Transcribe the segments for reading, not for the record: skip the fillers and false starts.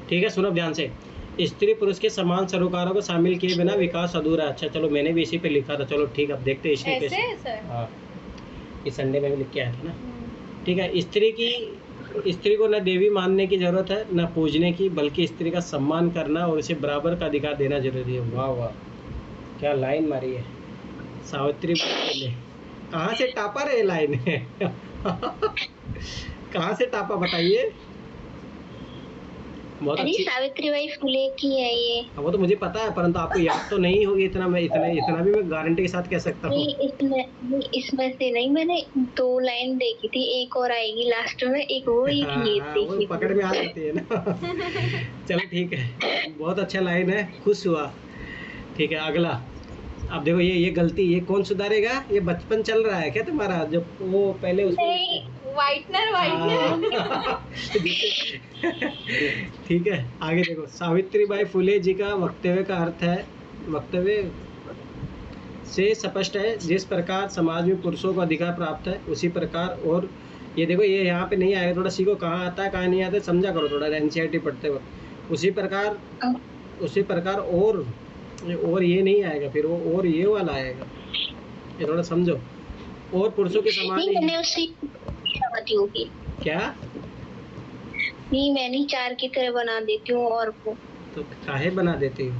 ठीक है, सुनो ध्यान से। स्त्री पुरुष के समान सरोकारों को शामिल किए बिना विकास अधूरा है। अच्छा चलो, मैंने भी इसी पे लिखा था। चलो ठीक, अब देखते हैं इसने ऐसे कैसे। सर? हाँ, इस संडे में भी लिख के आया था ना। ठीक है, स्त्री को न देवी मानने की जरूरत है न पूजने की, बल्कि स्त्री का सम्मान करना और उसे बराबर का अधिकार देना जरूरी है। वाह वाह, क्या लाइन मारी है सावित्री बाई फुले। कहाँ से टापा रे लाइन है? कहाँ से टापा बताइए? बहुत अरे अच्छी। सावित्रीबाई फुले की है ये। वो तो मुझे पता है, परंतु आपको याद तो नहीं होगी इतना। मैं इतना भी मैं गारंटी के साथ कह सकता हूँ। इसमें से नहीं, मैंने 2 लाइन देखी थी, एक और आएगी लास्ट में, एक वो एक ये हाँ, वो देखी पकड़ में आ जाती है ना। चलो ठीक है, बहुत अच्छा लाइन है, खुश हुआ। ठीक है, अगला। अब देखो, ये गलती ये कौन सुधारेगा? ये बचपन चल रहा है क्या तुम्हारा? जो वो पहले उसमें व्हाइटनर ठीक है, आगे देखो। सावित्रीबाई फुले जी का वक्तव्य का अर्थ है, वक्तव्य से स्पष्ट है, जिस प्रकार समाज में पुरुषों को अधिकार प्राप्त है उसी प्रकार, और ये देखो, ये यहाँ पे नहीं आएगा, थोड़ा सीखो कहाँ आता है कहाँ नहीं आता है, समझा करो थोड़ा एनसीईआरटी पढ़ते वक्त। उसी प्रकार और ये नहीं आएगा, फिर वो और ये वाला आएगा, ये थोड़ा समझो। और पुरुषों के समान नहीं, मैंने उसी बनाती होगी क्या? नहीं, मैं नहीं 4 की तरह बना देती हूँ और को। तो काहे बना देती हो?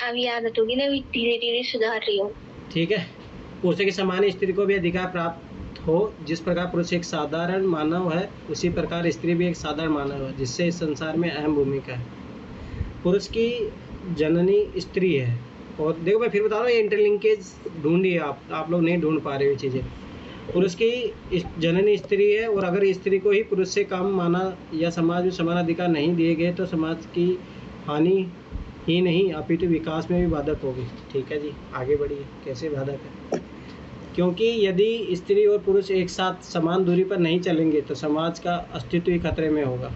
अभी आदत होगी ना, अभी धीरे धीरे सुधार रही हूँ। ठीक है, पुरुष के समान स्त्री को भी अधिकार प्राप्त हो, जिस प्रकार पुरुष एक साधारण मानव है उसी प्रकार स्त्री भी एक साधारण मानव है, जिससे इस संसार में अहम भूमिका है। पुरुष की जननी स्त्री है। और देखो, मैं फिर बता रहा हूँ, ये इंटरलिंकेज ढूंढिए, आप लोग नहीं ढूंढ पा रहे ये चीज़ें। पुरुष की जननी स्त्री है, और अगर स्त्री को ही पुरुष से कम माना या समाज में समान अधिकार नहीं दिए गए तो समाज की हानि ही नहीं अपितु विकास में भी बाधक होगी। ठीक है जी, आगे बढ़िए। कैसे बाधक है? क्योंकि यदि स्त्री और पुरुष एक साथ समान दूरी पर नहीं चलेंगे तो समाज का अस्तित्व ही खतरे में होगा।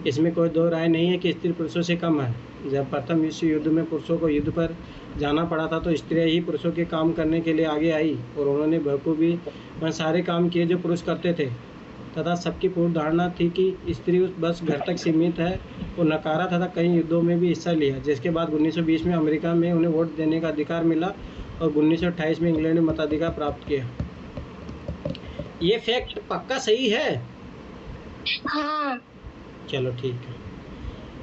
इसमें कोई दो राय नहीं है कि स्त्री पुरुषों से कम है। जब प्रथम विश्व युद्ध में पुरुषों को युद्ध पर जाना पड़ा था तो स्त्रियां ही पुरुषों के काम करने के लिए आगे आई, और उन्होंने बखूबी वह सारे काम किए जो पुरुष करते थे, तथा सबकी पूर्ण धारणा थी कि स्त्री बस घर तक सीमित है, और नकारा तथा कई युद्धों में भी हिस्सा लिया, जिसके बाद 1920 में अमेरिका में उन्हें वोट देने का अधिकार मिला और 1928 में इंग्लैंड में मताधिकार प्राप्त किया। ये फैक्ट पक्का सही है? हाँ, चलो ठीक है।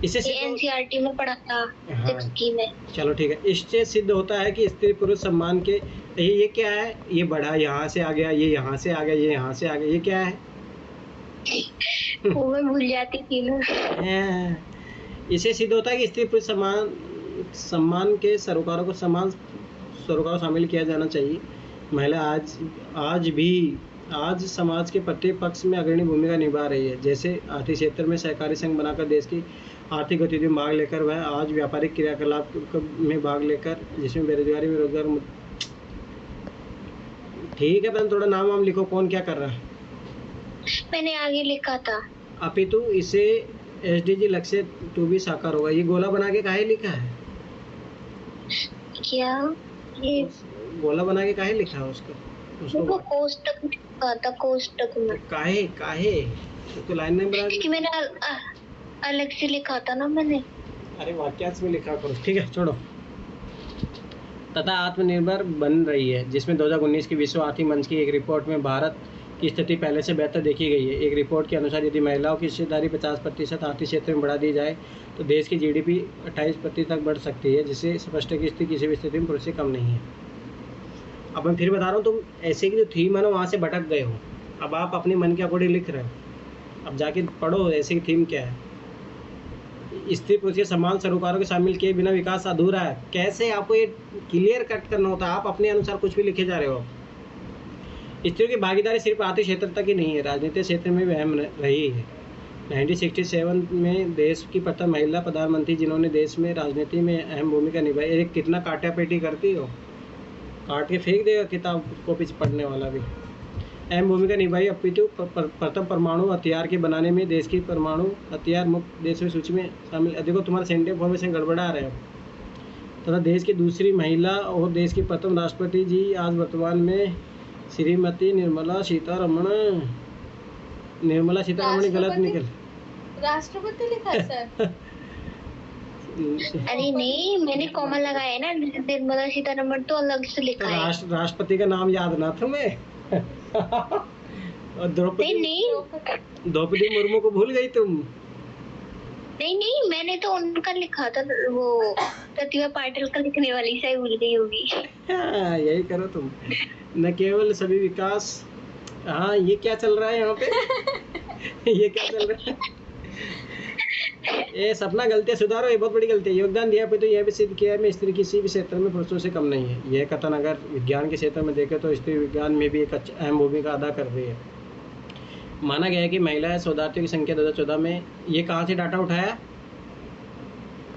इससे एनसीईआरटी में पढ़ा था। हाँ, 6 में। चलो ठीक है। इससे सिद्ध होता है कि स्त्री पुरुष सम्मान के ये क्या है? ये बढ़ा यहाँ से आ गया, ये यहाँ से आ गया, ये यहाँ से आ गया, ये क्या है? वो मैं भूल जाती थी ना। इससे सिद्ध होता है कि स्त्री पुरुष सम्मान के सरोकारों को शामिल किया जाना चाहिए। महिला आज समाज के प्रत्येक पक्ष में अग्रणी भूमिका निभा रही है। जैसे आर्थिक क्षेत्र में सहकारी संघ बनाकर देश की आर्थिक गतिविधियों में भाग लेकर वह आज व्यापारिक क्रियाकलाप में भाग लेकर, जिसमें बेरोजगारी में रोजगार। ठीक है, पहले थोड़ा नाम लिखो, कौन क्या कर रहा है? मैंने आगे लिखा था। अपितु इसे SDG लक्ष्य 2 भी साकार होगा। ये गोला बना के काहे लिखा है? क्या ये गोला बना के काहे लिखा है उसको वो कोष्टक में लिखा था, कोष्टक में। काहे उसको लाइन नहीं बना क्योंकि मैंने अलग से लिखा था ना मैंने। अरे वाक्यांश में लिखा करो। ठीक है, छोड़ो। तथा आत्मनिर्भर बन रही है, जिसमें 2019 की विश्व आर्थिक मंच की एक रिपोर्ट में भारत की स्थिति पहले से बेहतर देखी गई है। एक रिपोर्ट के अनुसार यदि महिलाओं की हिस्सेदारी 50% आर्थिक क्षेत्र में बढ़ा दी जाए तो देश की GDP 28% तक बढ़ सकती है, जिससे स्पष्ट है कि स्थिति किसी भी स्थिति में पुरुष से कम नहीं है। अब मैं फिर बता रहा हूँ, तुम ऐसे की जो थीम है ना, वहाँ से भटक गए हो। अब आप अपने मन के अकॉर्डिंग लिख रहे हो, अब जाके पढ़ो ऐसे की थीम क्या है। स्त्री पुरुष के समान सरोकारों को शामिल किए बिना विकास अधूरा है। कैसे? आपको ये क्लियर कट करना होता है, आप अपने अनुसार कुछ भी लिखे जा रहे हो। स्त्रियों की भागीदारी सिर्फ आर्थिक क्षेत्र तक ही नहीं है, राजनीतिक क्षेत्र में भी अहम रही है। 1967 में देश की प्रथम महिला प्रधानमंत्री जिन्होंने देश में राजनीति में अहम भूमिका निभाई। एक कितना काटा पेटी करती हो, काट के फेंक देगा किताब को पीछे पढ़ने वाला भी। अहम भूमिका निभाई। अपितु प्रथम परमाणु हथियार के बनाने में देश की परमाणु हथियार मुक्त देशों की सूची में शामिल। देखो, तुम्हारा सेंटेंस फॉर्मेशन गड़बड़ा रहे हो। तथा देश की दूसरी महिला और देश की प्रथम राष्ट्रपति जी आज वर्तमान में श्रीमती निर्मला सीतारमण गलत निकल। राष्ट्रपति लिखा है सर। अरे नहीं, मैंने कॉमा लगाया है ना, निर्मला सीतारमण तो अलग से लिखा है। राष्ट्रपति का नाम याद ना तुम्हें? और नहीं द्रौपदी मुर्मू को भूल गई तुम? नहीं, मैंने तो उनका लिखा था, वो प्रतिभा पाटिल का लिखने वाली से भूल गई होगी। यही करो तुम, न केवल सभी विकास। हाँ, ये क्या चल रहा है यहाँ पे? ये क्या चल रहा है? ये सपना गलतियां सुधारो, ये बहुत बड़ी गलती है। योगदान दिया पे तो यह भी सिद्ध किया है मैं स्त्री किसी भी क्षेत्र में पुरुषों से कम नहीं है। यह कथन अगर विज्ञान के क्षेत्र में देखें तो स्त्री विज्ञान में भी एक अहम भूमिका अदा कर रही है। माना गया है कि महिलाएं शोधार्थियों की संख्या 2014 में, ये कहाँ से डाटा उठाया?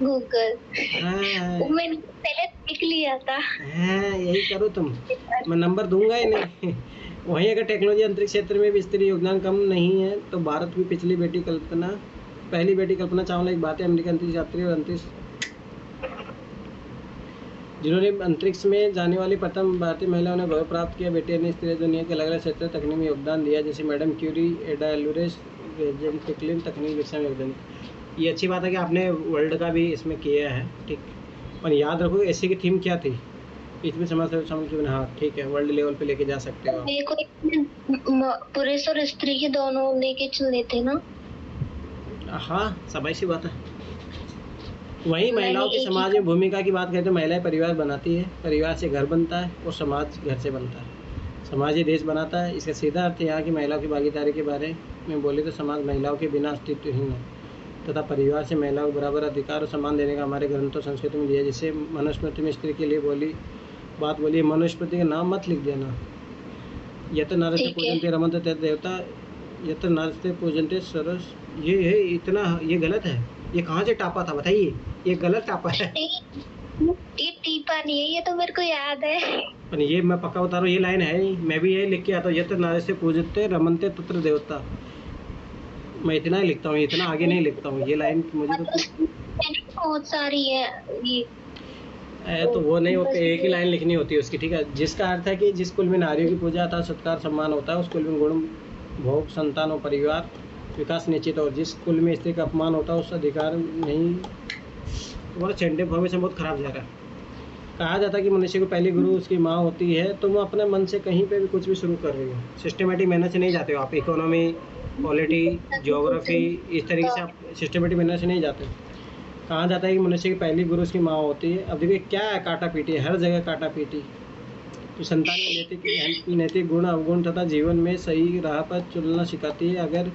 गूगल। मैंने पहले देख लिया था। यही करो तुम, मैं नंबर दूंगा ही नहीं। वहीं अगर टेक्नोलॉजी अंतरिक्ष क्षेत्र में भी स्त्री योगदान कम नहीं है तो भारत की पहली बेटी कल्पना चावला एक भारतीय अमेरिकी अंतरिक्ष यात्री और अंतरिक्ष जिन्होंने अंतरिक्ष में जाने वाली प्रथम भारतीय महिला ने गौरव प्राप्त किया। बेटी ने स्त्री दुनिया के अलग अलग क्षेत्र तकनीक में योगदान दिया, जैसे मैडम क्यूरी, एडा एलुरेस, रेजेंट पिकलिन तकनीक विकसा में योगदान। ये अच्छी बात है कि आपने वर्ल्ड का भी इसमें किया है, ठीक। और याद रखो ऐसी की थीम क्या थी इसमें, समझ। हाँ ठीक है, वर्ल्ड लेवल पे लेके जा सकते हो। मेरे को पुरुष और स्त्री के दोनों लेके चलने थे ना। हाँ, सबाई सी बात है। वहीं महिलाओं की समाज में भूमिका की बात करें तो महिलाएं परिवार बनाती है, परिवार से घर बनता है और समाज घर से बनता है। समाज ही देश बनाता है। इसका सीधा अर्थ यहाँ की महिलाओं की भागीदारी के बारे में बोले तो समाज महिलाओं के बिना अस्तित्वहीन है तथा परिवार से महिलाओं को बराबर अधिकार और सम्मान देने का हमारे ग्रंथों संस्कृति में दिया। जैसे मनुस्मृति में स्त्री के लिए बात बोली, मनुस्मृति का नाम मत लिख देना। यत नरस्ते पूजन्ते रमन्ते तत् देवता, यत नरस्ते पूजन्ते सरस। ये गलत है। ये कहाँ से टापा था बताइए? ये गलत टापा है। ये टीपा नहीं है, ये तो मेरे को याद है। पर ये मैं पक्का बता रहा हूँ, ये लाइन है ही। मैं भी यही लिख के आता हूँ, यत नरस्ते पूजन्ते रमन्ते तत्र देवता। मैं इतना ही लिखता हूँ, इतना आगे नहीं लिखता हूँ। ये लाइन मुझे तो बहुत सारी है ये। तो वो नहीं होते, एक ही लाइन लिखनी होती है उसकी, ठीक है। जिसका अर्थ है कि जिस कुल में नारियों की पूजा था, सत्कार सम्मान होता है, उस कुल में गुण भोग संतान और परिवार विकास निश्चित। और जिस कुल में स्त्री का अपमान होता है उस अधिकार नहीं। तुम्हारा सेंटेंस फॉर्मेशन बहुत खराब जा रहा है। कहा जाता है कि मनुष्य को पहली गुरु उसकी माँ होती है। तुम अपने मन से कहीं पे भी कुछ भी शुरू कर रही हो, सिस्टमेटिक मेहनत से नहीं जाते हो आप। इकोनॉमी, पॉलिटी, ज्योग्राफी, इस तरीके से आप सिस्टमेटिक मेहनत से नहीं जाते। कहा जाता है कि मनुष्य की पहली गुरु उसकी माँ होती है। अब देखिए क्या है, काटा पीटी, हर जगह काटा पीटी। तो संतान में नैतिक गुण अवगुण तथा जीवन में सही राह पर चलना सिखाती है। अगर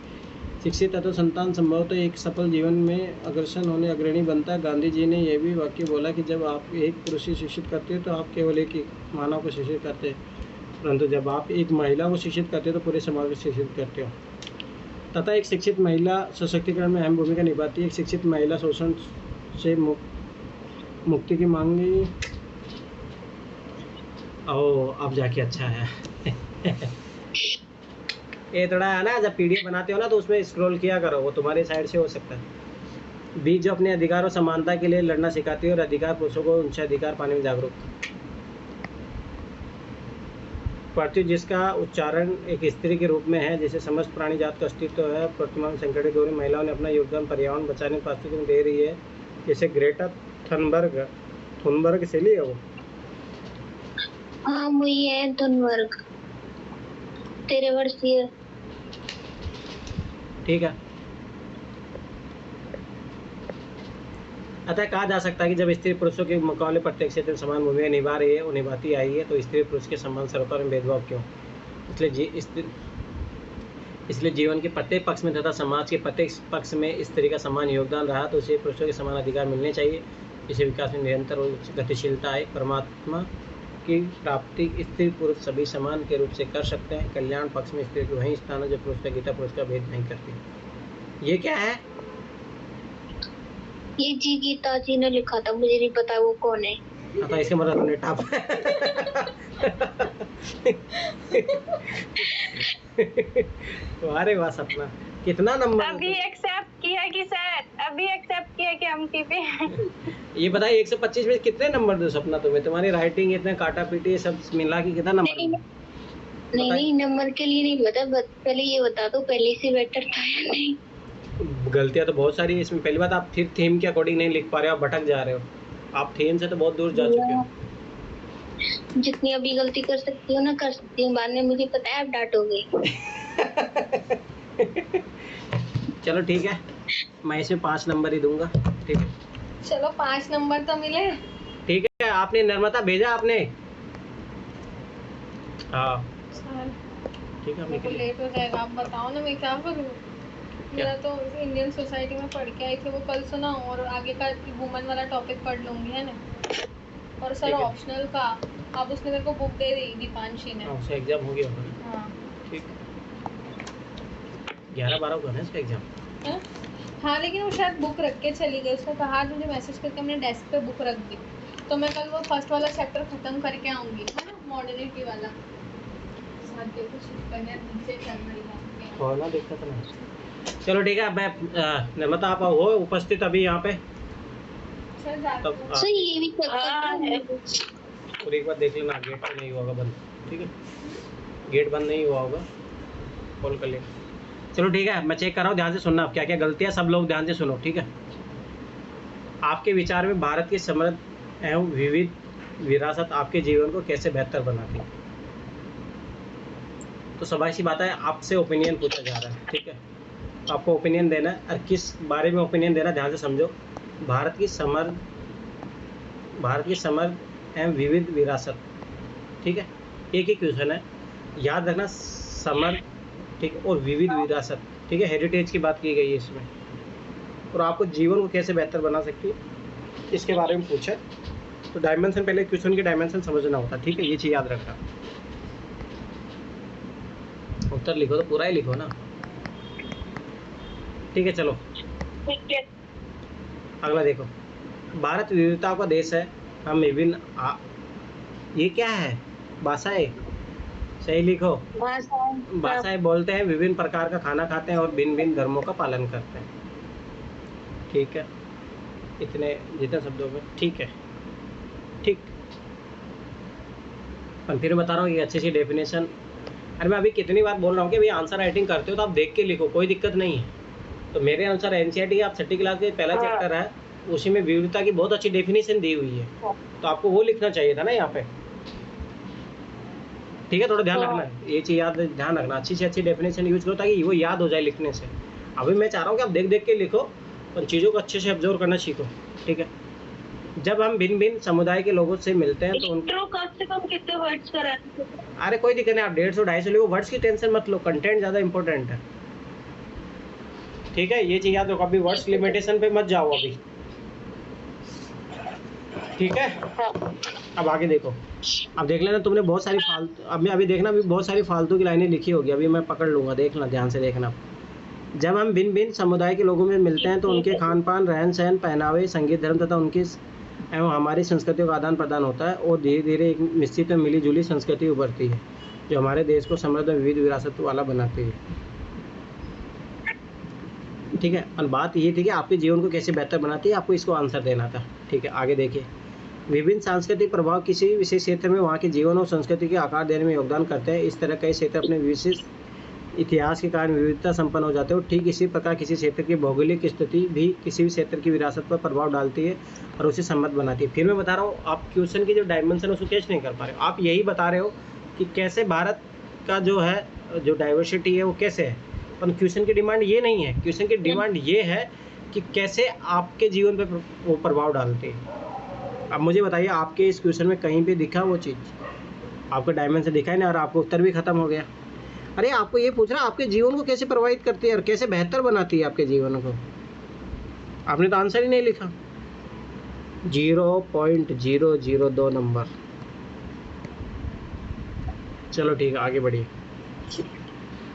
शिक्षित है तो संतान संभवतः एक सफल जीवन में अग्रसर होने अग्रणी बनता है। गांधी जी ने यह भी वाक्य बोला कि जब आप एक पुरुष को शिक्षित करते हो तो आप केवल एक मानव को शिक्षित करते हैं, परंतु जब आप एक महिला को शिक्षित करते हो तो पूरे समाज को शिक्षित करते हो। तथा एक शिक्षित महिला सशक्तिकरण में अहम भूमिका निभाती है। एक शिक्षित महिला शोषण से मुक्ति की मांगी। अब जाके अच्छा है। ये थोड़ा है ना, जब पीडीएफ बनाते हो ना तो उसमें स्क्रॉल किया करो, वो तुम्हारी साइड से हो सकता है। बीच जो अपने अधिकार और समानता के लिए लड़ना सिखाती है और अधिकार पुरुषों को उनसे अधिकार पाने में जागरूक पढ़ती, जिसका उच्चारण एक स्त्री के रूप में है, जैसे समस्त प्राणी जात का अस्तित्व है। वर्तमान संकट दौर में महिलाओं ने अपना योगदान पर्यावरण बचाने की परिस्थिति में दे रही है। जैसे ग्रेटा थुनबर्ग से लिया वो। हाँ वही है थुनबर्ग, 13 वर्षीय। ठीक है। अतः कहा जा सकता है कि जब स्त्री पुरुषों के मुकाबले प्रत्येक क्षेत्र में समान भूमिका निभा रही है और निभाती आई है तो स्त्री पुरुष के समान सरोकार में भेदभाव क्यों? इसलिए जीवन के प्रत्येक पक्ष में तथा समाज के प्रत्येक पक्ष में स्त्री का समान योगदान रहा तो उसे पुरुषों के समान अधिकार मिलने चाहिए। इसे विकास में निरंतर गतिशीलता आए। परमात्मा की प्राप्ति स्त्री पुरुष सभी समान के रूप से कर सकते हैं। कल्याण पक्ष में स्त्री को वही स्थान है जो पुरुष का गीता पुरुष का भेद नहीं करती। ये क्या है? ये जी गीता जी ने लिखा था, मुझे नहीं पता वो कौन है। तो इसके मतलब तुमने टाप। अरे वाह सपना, कितना नंबर अभी एक्सेप्ट किया कि सर, अभी एक्सेप्ट किया कि हम टीपे। ये बताइए 125 में कितने नंबर दो सपना तुम्हें? तुम्हारी राइटिंग इतने काटा पीटी सब मिला के कितना नंबर? नहीं नंबर के लिए नहीं बता, पहले ये बता दो पहले से बेटर था या नहीं। गलतियाँ तो बहुत सारी है इसमें। पहली बात, आप फिर थीम के अकॉर्डिंग नहीं लिख पा रहे हो, आप भटक जा रहे हो। आप थीम से तो बहुत दूर जा चुके हो। जितनी अभी गलती कर सकती हूँ ना कर सकती हूँ, बाद में मुझे पता है आप डांटोगे। चलो ठीक है, मैं इसमें 5 नंबर ही दूंगा। ठीक है, चलो 5 नंबर तो मिले। ठीक है। आपने नर्मदा भेजा आपने? हाँ चल, ठीक है, आप मेरे को निकलिए। लेट हो जाएगा, आप बताओ ना मैं क्या करूँ। मेरा तो इंडियन सोसाइटी में पढ़ के आई थी, वो कल सुना और आगे का वुमन वाला टॉपिक पढ़ लूंगी, है ना। और सर ठीक है। ऑप्शनल का अब उसने मेरे को बुक दे दी दीपांशी ने। हाँ, उसका एग्जाम हो गया होगा ना? हाँ ठीक। 11-12 को है ना इसका एग्जाम? है? हाँ लेकिन वो शायद बुक रख के चली गई, उसने कहा मुझे मैसेज करके हमने डेस्क पे बुक रख दी, तो मैं कल वो फर्स्ट वाला चैप्टर खत्म करके आऊंगी, है ना, मॉडर्निटी वाला। साथ देखो शिफ्ट करने नीचे चल रही है। हो ना, दिक्कत ना। चलो ठीक है, अब मैं नर्मदा आप हो उपस्थित अभी यहाँ पे? चल जाते तब हैं। सर ये भी चेक हाँ, और एक बार देख लेना, गेट नहीं हुआ होगा बंद। ठीक है, गेट बंद नहीं हुआ होगा, कॉल कर लेना। चलो ठीक है, मैं चेक कर रहा हूँ, ध्यान से सुनना। आप क्या क्या गलतियाँ, सब लोग ध्यान से सुनो, ठीक है। आपके विचार में भारत की समृद्ध एवं विविध विरासत आपके जीवन को कैसे बेहतर बनाती है? तो स्वाभाविक सी बात है, आपसे ओपिनियन पूछा जा रहा है, ठीक है। तो आपको ओपिनियन देना है, और किस बारे में ओपिनियन देना, ध्यान से समझो। भारत की समृद्ध एवं विविध विरासत, ठीक है। एक ही क्वेश्चन है, याद रखना, समृद्ध, ठीक है, और विविध विरासत, ठीक है। हेरिटेज की बात की गई है इसमें, और आपको जीवन को कैसे बेहतर बना सकती है, इसके बारे में पूछा है। तो डायमेंशन, पहले क्वेश्चन के डायमेंशन समझना होता है, ठीक है, ये चीज़ याद रखना। उत्तर लिखो तो पूरा ही लिखो ना, ठीक है। चलो ठीक है। अगला देखो, भारत विविधताओं का देश है, हम विभिन्न ये क्या है, भाषाएं, सही लिखो। भाषाएं बोलते हैं, विभिन्न प्रकार का खाना खाते हैं और भिन्न भिन्न धर्मों का पालन करते हैं, ठीक है। इतने जितने शब्दों में, ठीक है, ठीक। और फिर बता रहा हूँ, ये अच्छी सी डेफिनेशन। अरे मैं अभी कितनी बार बोल रहा हूँ कि भैया आंसर राइटिंग करते हो तो आप देख के लिखो, कोई दिक्कत नहीं है। तो मेरे अनुसार एनसीईआरटी आप 6ठी क्लास के पहला चैप्टर है, उसी में विविधता की बहुत अच्छी डेफिनेशन दी हुई है, तो आपको वो लिखना चाहिए था ना यहाँ पे, ठीक है। थोड़ा ध्यान रखना, ये चीज़ याद ध्यान रखना, अच्छी से अच्छी डेफिनेशन यूज करो ताकि वो याद हो जाए लिखने से। अभी मैं चाह रहा हूँ कि आप देख देख के लिखो और चीज़ों को अच्छे से ऑब्जर्व करना सीखो, ठीक है। जब हम भिन्न भिन्न समुदाय के लोगों से मिलते हैं तो इंट्रो कम से कम कितने वर्ड्स का रहता है? अरे कोई दिक्कत नहीं, आप 150-250 लिखो, वर्ड्स की टेंशन मत लो, कंटेंट ज़्यादा इंपॉर्टेंट है, ठीक है। ये चीज़ याद रखो, अभी वर्ड्स लिमिटेशन पे मत जाओ अभी, ठीक है। अब आगे देखो, अब देख लेना, तुमने बहुत सारी फालतू, अभी देखना, अभी बहुत सारी फालतू की लाइनें लिखी होगी, अभी मैं पकड़ लूँगा, देखना ध्यान से देखना। जब हम भिन्न भिन्न समुदाय के लोगों में मिलते हैं तो उनके खान पान, रहन सहन, पहनावे, संगीत, धर्म तथा उनकी एवं हमारी संस्कृतियों का आदान प्रदान होता है और धीरे धीरे एक निश्चित मिली जुली संस्कृति उभरती है जो हमारे देश को समृद्ध विविध विरासत वाला बनाती है, ठीक है। और बात ये थी कि आपके जीवन को कैसे बेहतर बनाती है, आपको इसको आंसर देना था, ठीक है। आगे देखिए, विभिन्न सांस्कृतिक प्रभाव किसी विशेष क्षेत्र में वहाँ के जीवन और संस्कृति के आकार देने में योगदान करते हैं। इस तरह कई क्षेत्र अपने विशेष इतिहास के कारण विविधता संपन्न हो जाते हैं और ठीक इसी प्रकार किसी क्षेत्र की भौगोलिक स्थिति भी किसी भी क्षेत्र की विरासत पर प्रभाव डालती है और उसे समृद्ध बनाती है। फिर मैं बता रहा हूँ, आप क्वेश्चन की जो डायमेंशन है उसको कैच नहीं कर पा रहे हो, आप यही बता रहे हो कि कैसे भारत का जो है, जो डाइवर्सिटी है वो कैसे है, पर क्वेश्चन की डिमांड ये नहीं है। क्वेश्चन की डिमांड ये है कि कैसे आपके जीवन पर वो प्रभाव डालते हैं। अब मुझे बताइए, आपके इस क्वेश्चन में कहीं पे दिखा वो चीज़, आपको डायमेंशन दिखा ही नहीं और आपको उत्तर भी खत्म हो गया। अरे आपको ये पूछ रहा है आपके जीवन को कैसे प्रभावित करती है और कैसे बेहतर बनाती है आपके जीवन को, आपने तो आंसर ही नहीं लिखा। 0.002 नंबर। चलो ठीक है, आगे बढ़िए।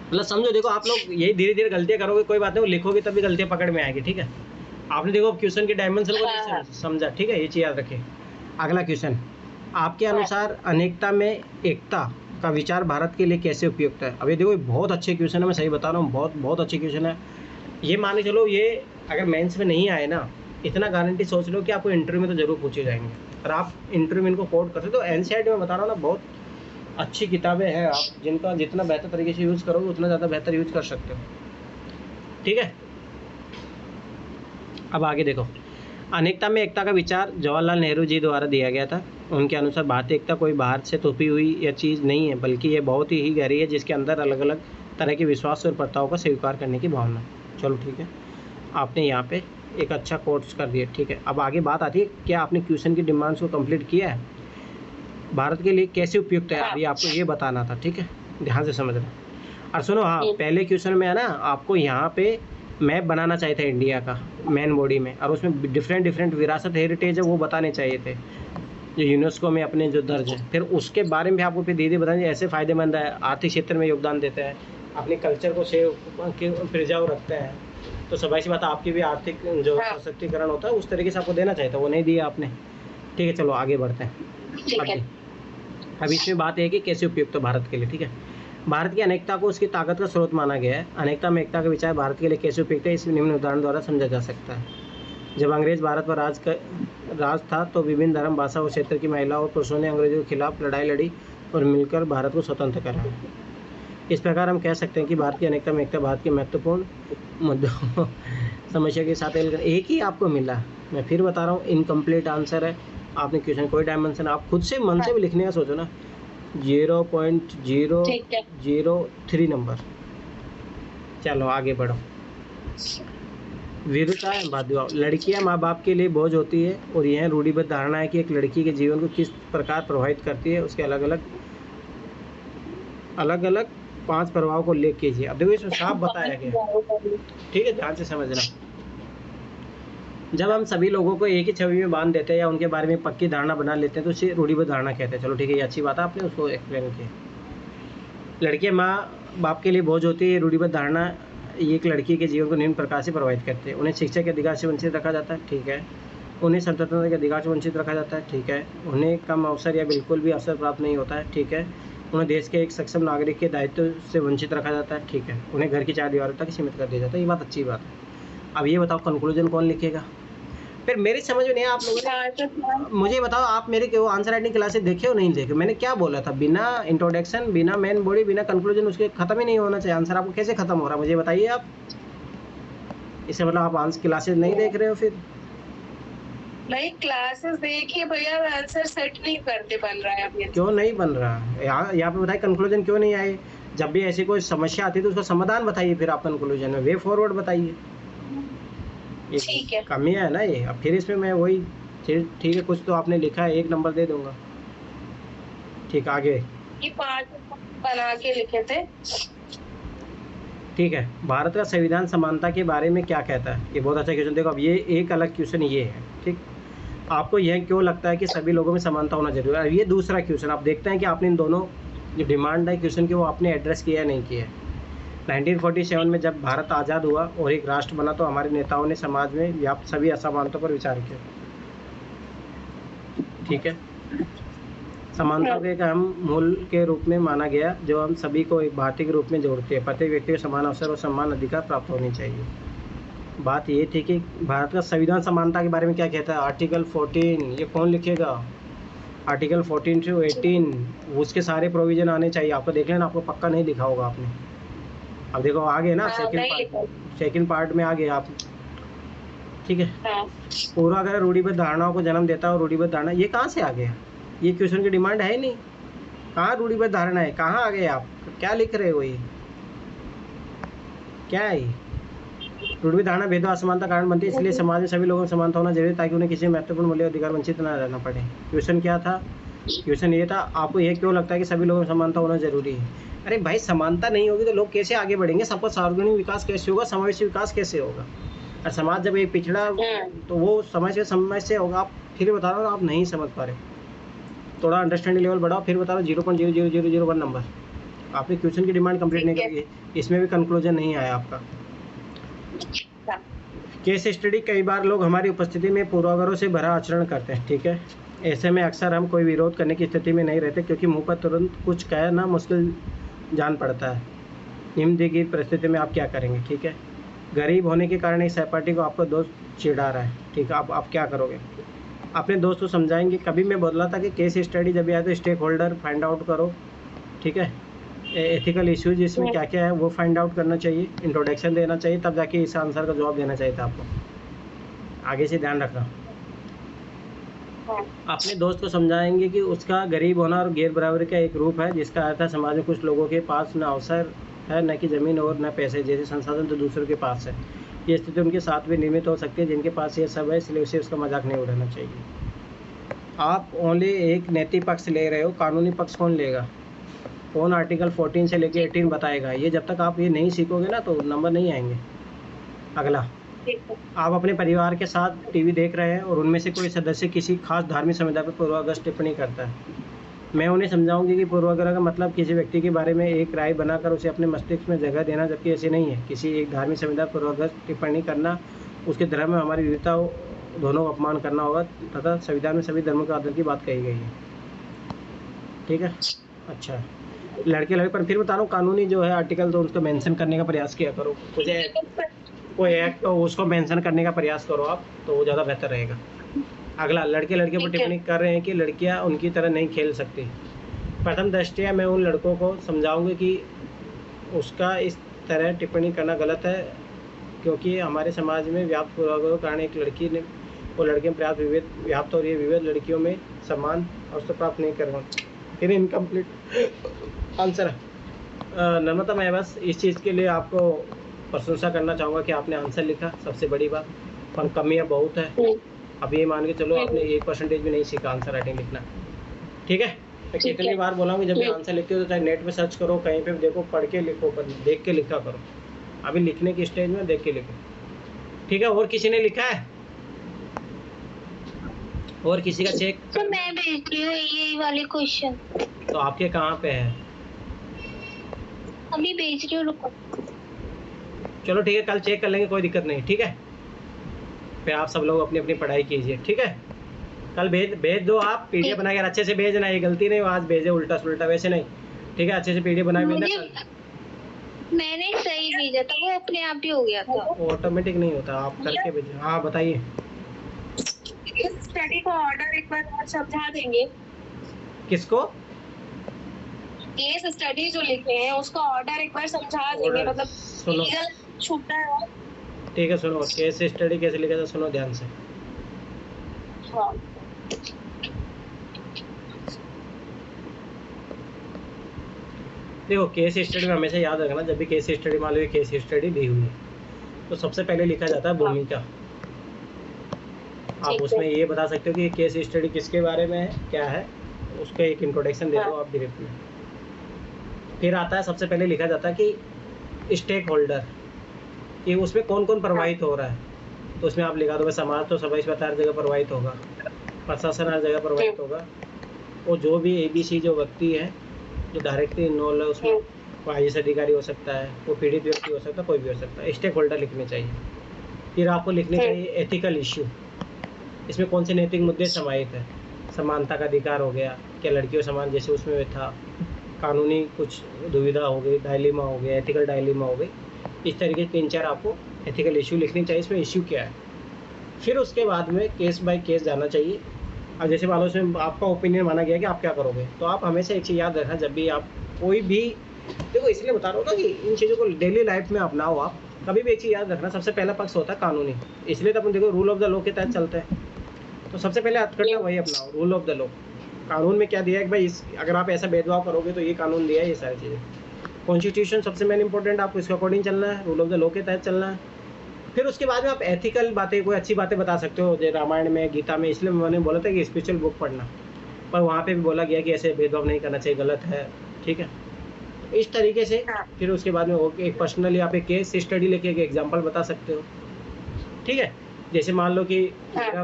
मतलब समझो, देखो आप लोग यही धीरे धीरे गलतियां करोगे, कोई बात नहीं, वो लिखोगे तभी गलतियां पकड़ में आएगी, ठीक है। आपने देखो क्वेश्चन के डायमेंशन को नहीं समझा, ठीक है, ये चीज़ याद रखिए। अगला क्वेश्चन, आपके अनुसार अनेकता में एकता का विचार भारत के लिए कैसे उपयुक्त है। अभी देखो, बहुत अच्छे क्वेश्चन है, मैं सही बता रहा हूँ, बहुत बहुत अच्छे क्वेश्चन है। ये मान के चलो, ये अगर मेंस में नहीं आए ना, इतना गारंटी सोच लो कि आपको इंटरव्यू में तो जरूर पूछे जाएंगे और आप इंटरव्यू में इनको कोट कर सकते हो। एनसीईआरटी में बता रहा हूँ ना, बहुत अच्छी किताबें हैं, आप जिनका जितना बेहतर तरीके से यूज़ करोगे उतना ज़्यादा बेहतर यूज़ कर सकते हो, ठीक है। अब आगे देखो, अनेकता में एकता का विचार जवाहरलाल नेहरू जी द्वारा दिया गया था। उनके अनुसार भारतीय एकता कोई बाहर से थोपी हुई या चीज़ नहीं है, बल्कि ये बहुत ही गहरी है, जिसके अंदर अलग अलग तरह के विश्वास और प्रथाओं का स्वीकार करने की भावना। चलो ठीक है, आपने यहाँ पे एक अच्छा कोर्स कर दिया, ठीक है। अब आगे बात आती है, क्या आपने क्वेश्चन की डिमांड्स को कंप्लीट किया है? भारत के लिए कैसे उपयुक्त है, अभी आपको ये बताना था, ठीक है, ध्यान से समझना। और सुनो, हाँ, पहले क्वेश्चन में है ना, आपको यहाँ पे मैप बनाना चाहिए था इंडिया का मेन बॉडी में, और उसमें डिफरेंट डिफरेंट विरासत हेरिटेज है वो बताने चाहिए थे, जो यूनेस्को में अपने जो दर्ज है। फिर उसके बारे में भी आपको फिर धीरे धीरे बताएंगे, ऐसे फ़ायदेमंद है, आर्थिक क्षेत्र में योगदान देते हैं, अपने कल्चर को सेव प्रिजर्व रखते हैं। तो सभी सी बात, आपकी भी आर्थिक जो सशक्तिकरण होता है उस तरीके से आपको देना चाहिए था, वो नहीं दिया आपने, ठीक है। चलो आगे बढ़ते हैं। अब इसमें बात है कि कैसे उपयुक्त है भारत के लिए, ठीक है। भारत की अनेकता को उसकी ताकत का स्रोत माना गया है। अनेकता में एकता का विचार भारत के लिए कैसे उपयुक्त है, इस निम्न उदाहरण द्वारा समझा जा सकता है। जब अंग्रेज भारत पर राज था तो विभिन्न धर्म, भाषा और क्षेत्र की महिलाओं और पुरुषों ने अंग्रेजों के खिलाफ लड़ाई लड़ी और मिलकर भारत को स्वतंत्र कराया। इस प्रकार हम कह सकते हैं कि भारत की अनेकता में एकता भारत के महत्वपूर्ण मुद्दों समस्या के साथ एक ही आपको मिला। मैं फिर बता रहा हूँ, इनकम्प्लीट आंसर है। आपने क्वेश्चन कोई डायमेंशन आप खुद से मन से भी लिखने का सोचो ना, 0.003 नंबर। चलो आगे बढ़ो। विरुद्धा भाद्यभाव, लड़कियां माँ बाप के लिए बोझ होती है, और यह रूढ़िबद्ध धारणा है कि एक लड़की के जीवन को किस प्रकार प्रभावित करती है, उसके अलग अलग 5 प्रभाव को उल्लेख कीजिए। अब देखो, इसमें साफ बताया गया, ठीक है, ध्यान से समझना। जब हम सभी लोगों को एक ही छवि में बांध देते हैं या उनके बारे में पक्की धारणा बना लेते हैं तो उसे रूढ़िबद्ध धारणा कहते हैं। चलो ठीक है, ये अच्छी बात है, आपने उसको एक्सप्लेन किया। लड़कियां माँ बाप के लिए बोझ होती है, रूढ़िबद्ध धारणा ये एक लड़की के जीवन को निम्न प्रकार से प्रभावित करते हैं। उन्हें शिक्षा के अधिकार से वंचित रखा जाता है, ठीक है। उन्हें स्वतंत्रता के अधिकार से वंचित रखा जाता है, ठीक है। उन्हें कम अवसर या बिल्कुल भी अवसर प्राप्त नहीं होता है, ठीक है। उन्हें देश के एक सक्षम नागरिक के दायित्व से वंचित रखा जाता है, ठीक है। उन्हें घर की 4 दीवारों तक सीमित कर दिया जाता है। ये बात अच्छी बात है। अब ये बताओ, कंक्लूजन कौन लिखेगा? फिर मेरी समझ में नहीं, आप लोगों ने मुझे बताओ, आप मेरे को आंसर राइटिंग क्लासेस देखे हो नहीं देखे? मैंने क्या बोला था, बिना इंट्रोडक्शन, बिना मेन बॉडी, बिना कंक्लूजन उसके खत्म ही नहीं होना चाहिए आंसर। आपको कैसे खत्म हो रहा है मुझे बताइए आप। इससे मतलब आप आंसर क्लासेस नहीं देख रहे हो? फिर नहीं, क्लासेस देखिए भैया, आंसर सेट नहीं करते बन रहा है अभी। क्यों नहीं बन रहा? यहाँ पे बताइए, कंक्लूजन क्यों नहीं आए? जब भी ऐसी कोई समस्या आती है तो उसका समाधान बताइए, फिर आप कंक्लूजन में वे फॉरवर्ड बताइए। ठीक है, कमियां है ना ये। अब फिर इसमें मैं वही, ठीक है, कुछ तो आपने लिखा है, 1 नंबर दे दूंगा, ठीक। आगे ये 5 बना के लिखे थे, ठीक है। भारत का संविधान समानता के बारे में क्या कहता है? ये बहुत अच्छा क्वेश्चन। देखो, अब ये एक अलग क्वेश्चन ये है, ठीक। आपको यह क्यों लगता है कि सभी लोगों में समानता होना जरूरी है? ये दूसरा क्वेश्चन आप देखते हैं कि आपने इन दोनों जो डिमांड है क्वेश्चन की वो आपने एड्रेस किया नहीं किया। 1947 में जब भारत आज़ाद हुआ और एक राष्ट्र बना तो हमारे नेताओं ने समाज में व्याप्त सभी असमानताओं पर विचार किया, ठीक है। समानता को एक अहम मूल के रूप में माना गया जो हम सभी को एक भारतीय के रूप में जोड़ती है। प्रत्येक व्यक्ति को समान अवसर और समान अधिकार प्राप्त होने चाहिए। बात ये थी कि भारत का संविधान समानता के बारे में क्या कहता है? आर्टिकल 14, ये कौन लिखेगा? आर्टिकल 14 से 18, उसके सारे प्रोविजन आने चाहिए। आपको देख लेना, आपको पक्का नहीं दिखा होगा आपने। अब देखो आगे ना, सेकंड पार्ट में आगे आप, ठीक है। पूर्वाग्रह रूढ़िबद्ध धारणाओं को जन्म देता है, और रूढ़िबद्ध धारणा ये कहाँ से आ गया? ये क्वेश्चन की डिमांड है ही नहीं। कहाँ रूढ़िबद्ध धारणा है? कहाँ आ गए आप? क्या लिख रहे हो? ये क्या है? रूढ़िबद्ध धारणा भेदभाव असमानता कारण बनती है, इसलिए समाज में सभी लोगों को समानता होना जरूरी है ताकि उन्हें किसी महत्वपूर्ण मूल्य अधिकार वंचित न रहना पड़े। क्वेश्चन क्या था? क्वेश्चन ये था, आपको ये क्यों लगता है कि सभी लोगों में समानता होना जरूरी है? अरे भाई, समानता नहीं होगी तो लोग कैसे आगे बढ़ेंगे? सबका सार्वजनिक विकास कैसे होगा? समावेशी विकास कैसे होगा? और समाज जब एक पिछड़ा तो वो समाज से होगा। आप फिर बता रहा हूँ, आप नहीं समझ पा रहे, थोड़ा अंडरस्टैंडिंग लेवल बढ़ाओ। फिर बता रहा हूँ, 0.00001 नंबर। आपने क्वेश्चन की डिमांड कंप्लीट नहीं करी, इसमें भी कंक्लूजन नहीं आया आपका। केस स्टडी, कई बार लोग हमारी उपस्थिति में पूर्वाग्रहों से भरा आचरण करते हैं, ठीक है। ऐसे में अक्सर हम कोई विरोध करने की स्थिति में नहीं रहते क्योंकि मुंह पर तुरंत कुछ कहना मुश्किल जान पड़ता है। निम्न दी गई परिस्थिति में आप क्या करेंगे, ठीक है। गरीब होने के कारण एक सहपाठी को आपका दोस्त चिढ़ा रहा है, ठीक है। आप क्या करोगे? अपने दोस्त को समझाएंगे। कभी मैं बोला था कि केस स्टडी जब आए तो स्टेक होल्डर फाइंड आउट करो, ठीक है। एथिकल इश्यूज इसमें क्या क्या है वो फाइंड आउट करना चाहिए, इंट्रोडक्शन देना चाहिए, तब जाके इस आंसर का जवाब देना चाहिए था आपको। आगे से ध्यान रखना। हाँ। अपने दोस्त को समझाएंगे कि उसका गरीब होना और गैर बराबरी का एक रूप है, जिसका अर्थ है समाज में कुछ लोगों के पास न अवसर है, न कि ज़मीन और न पैसे जैसे संसाधन तो दूसरों के पास है। ये स्थिति उनके साथ भी निर्मित हो सकती है जिनके पास ये सब है, इसलिए उसे उसका मजाक नहीं उड़ाना चाहिए। आप ओनली एक नैतिक पक्ष ले रहे हो, कानूनी पक्ष कौन लेगा? कौन आर्टिकल 14 से लेकर 18 बताएगा? ये जब तक आप ये नहीं सीखोगे ना तो नंबर नहीं आएंगे। अगला, ठीक है। आप अपने परिवार के साथ टीवी देख रहे हैं और उनमें से कोई सदस्य किसी खास धार्मिक समुदाय पर पूर्वाग्रह टिप्पणी करता है। मैं उन्हें समझाऊंगी कि पूर्वाग्रह का मतलब किसी व्यक्ति के बारे में एक राय बनाकर उसे अपने मस्तिष्क में जगह देना, जबकि ऐसे नहीं है। किसी एक धार्मिक समुदाय पर पूर्वाग्रह टिप्पणी करना उसके धर्म में हमारी विविधता दोनों का अपमान करना होगा तथा संविधान में सभी धर्मों के आदर की बात कही गई है। ठीक है। अच्छा, लड़के पर फिर बता रहा हूँ, कानूनी जो है आर्टिकल तो उसको मेंशन करने का प्रयास किया करो। मुझे कोई एक्ट तो उसको मेंशन करने का प्रयास करो आप, तो वो ज़्यादा बेहतर रहेगा। अगला, लड़के पर ठीक है। टिप्पणी कर रहे हैं कि लड़कियां उनकी तरह नहीं खेल सकती। प्रथम दृष्टया मैं उन लड़कों को समझाऊंगी कि उसका इस तरह टिप्पणी करना गलत है, क्योंकि हमारे समाज में व्याप्त पूर्वाग्रह के कारण एक लड़की ने और लड़के में पर्याप्त विभेद व्याप्त और ये विभेद लड़कियों में समान अवसर प्राप्त नहीं कर पाते। फिर इनकम्प्लीट आंसर। नम्रता, मैं बस इस चीज़ के लिए आपको प्रशंसा करना चाहूँगा कि आपने आंसर लिखा, सबसे बड़ी बात। पर कमियाँ बहुत है। अब ये मान के चलो आपने 1% भी नहीं सीखा आंसर राइटिंग लिखना। ठीक है। मैं ठीक कितनी है। बार बोलाऊंगी, जब भी आंसर लिखते हो तो चाहे नेट पे सर्च करो, कहीं पे भी देखो, पढ़ के लिखो, पर देख के लिखा करो। अभी लिखने की स्टेज में देख के लिखो। ठीक है। और किसी ने लिखा है? और किसी का चेक? तो मैं भेज रही हूँ ये वाले क्वेश्चन, तो आपके कहाँ पे है? अभी भेज रही हूँ, रुको। चलो ठीक है, कल चेक कर लेंगे, कोई दिक्कत नहीं। ठीक है। फिर आप सब लोग अपनी अपनी पढ़ाई कीजिए। ठीक है। कल भेज दो आप पीडीएफ बना के, अच्छे से भेजना। ये गलती नहीं, आज भेजे उल्टा सुल्टा, वैसे नहीं। ठीक है। अच्छे से पीडीएफ बना के भेजना कल। मैंने सही भेजा था, वो अपने आप ही हो गया था। ऑटोमेटिक नहीं होता, आप करके भेजिए। हाँ बताइए। इस स्टडी का ऑर्डर एक बार और समझा देंगे। किसको? केस स्टडी जो लिखे हैं उसका ऑर्डर एक बार समझा देंगे, Order, मतलब सुनो। लीगल छूटा है। ठीक है, सुनो। केस स्टडी कैसे लिखा था, सुनो ध्यान से। हाँ। देखो, केस स्टडी में हमेशा याद रखना, जब भी केस स्टडी मान लो केस स्टडी दी हुई है तो सबसे पहले लिखा जाता है भूमिका। आप ठीक उसमें है। ये बता सकते हो कि केस स्टडी किसके बारे में है, क्या है, उसका एक इंट्रोडक्शन दे दो हाँ। आप ब्रीफ में। फिर आता है, सबसे पहले लिखा जाता है कि स्टेक होल्डर, कि उसमें कौन कौन प्रभावित हो रहा है। तो उसमें आप लिखा दो समाज तो सभी हर जगह प्रभावित होगा, प्रशासन हर जगह प्रभावित होगा, और जो भी ABC जो व्यक्ति है जो डायरेक्टली इन्वॉल्व है उसमें, वो IAS अधिकारी हो सकता है, वो पीड़ित व्यक्ति हो सकता है, कोई भी हो सकता है। स्टेक होल्डर लिखने चाहिए। फिर आपको लिखने चाहिए एथिकल इश्यू। इसमें कौन से नैतिक मुद्दे समाहित है? समानता का अधिकार हो गया, क्या लड़कियों समान जैसे उसमें था, कानूनी कुछ दुविधा हो गई, डायलेमा हो गया, एथिकल डायलेमा हो गई। इस तरीके से 3-4 आपको एथिकल इश्यू लिखनी चाहिए, इसमें इश्यू क्या है। फिर उसके बाद में केस बाय केस जाना चाहिए। अब जैसे मान लो इसमें आपका ओपिनियन माना गया कि आप क्या करोगे, तो आप हमेशा एक चीज़ याद रखना, जब भी आप कोई भी, देखो इसलिए बता रहा हूँ ना कि इन चीज़ों को डेली लाइफ में अपनाओ। आप कभी भी एक चीज़ याद रखना, सबसे पहला पक्ष होता है कानूनी। इसलिए तो अपन देखो रूल ऑफ द लॉ के तहत चलते हैं, तो सबसे पहले हथकंडा वही अपनाओ, रूल ऑफ द लॉ। कानून में क्या दिया है कि भाई अगर आप ऐसा भेदभाव करोगे तो ये कानून दिया है, ये सारी चीज़ें। कॉन्स्टिट्यूशन सबसे मेन इंपॉर्टेंट, आपको इसके अकॉर्डिंग चलना है, रूल ऑफ द लॉ के तहत चलना है। फिर उसके बाद में आप एथिकल बातें, कोई अच्छी बातें बता सकते हो, जैसे रामायण में, गीता में। इसलिए मैंने बोला था कि स्पिरिचुअल बुक पढ़ना, पर वहाँ पे भी बोला गया कि ऐसे भेदभाव नहीं करना चाहिए, गलत है। ठीक है। इस तरीके से फिर उसके बाद में एक पर्सनली आप एक केस स्टडी लेके एक एग्जांपल बता सकते हो। ठीक है। जैसे मान लो कि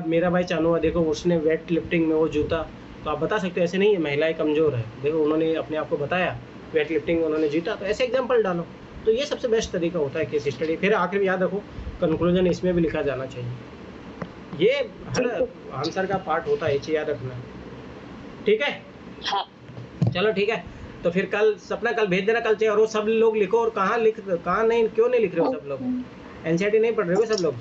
मेरा भाई चानू है, देखो उसने वेट लिफ्टिंग में वो जीता, तो आप बता सकते हो ऐसे नहीं है महिलाएं कमज़ोर है, देखो उन्होंने अपने आप को बताया, वेट लिफ्टिंग में उन्होंने जीता, तो ऐसे एग्जाम्पल डालो। तो ये सबसे बेस्ट तरीका होता है केस स्टडी। फिर आखिर में याद रखो, कंक्लूजन इसमें भी लिखा जाना चाहिए। ये हर आंसर का पार्ट होता है, ये चीज़ याद रखना। ठीक है। हाँ। चलो ठीक है। तो फिर कल सपना कल भेज देना, कल चाहिए। और वो सब लोग लिखो, और कहाँ नहीं, क्यों नहीं लिख रहे हो सब लोग? NCERT नहीं पढ़ रहे हो सब लोग?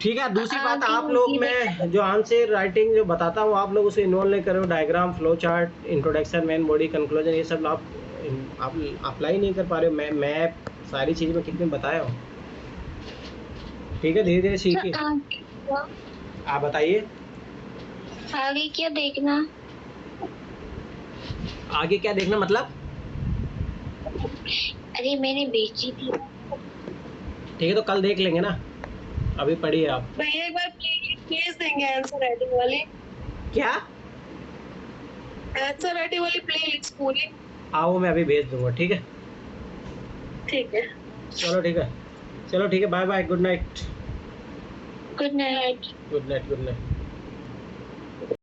ठीक है। दूसरी बात, आप लोग मैं जो आंसर राइटिंग जो बताता हूँ, आप लोग उसे इन्वॉल्व नहीं करो। Diagram, flow chart, introduction, main body, conclusion, ये सब आप अप्लाई नहीं कर पा रहे हो। मैं सारी चीज़ में कितने बताया हूँ। ठीक है, धीरे धीरे सीखिए। आप बताइए आगे क्या देखना? आगे क्या देखना मतलब? अरे मैंने भेजी थी। ठीक है, तो कल देख लेंगे ना, अभी पढ़िए आप। भैया एक बार प्लीज देंगे आंसर राइटिंग वाली? क्या? आंसर राइटिंग वाली प्लेलिस्ट पूरी? आओ, मैं अभी भेज दूंगा। ठीक है, ठीक है। चलो ठीक है, चलो ठीक है, bye bye, good night. Good night. Good night, good night.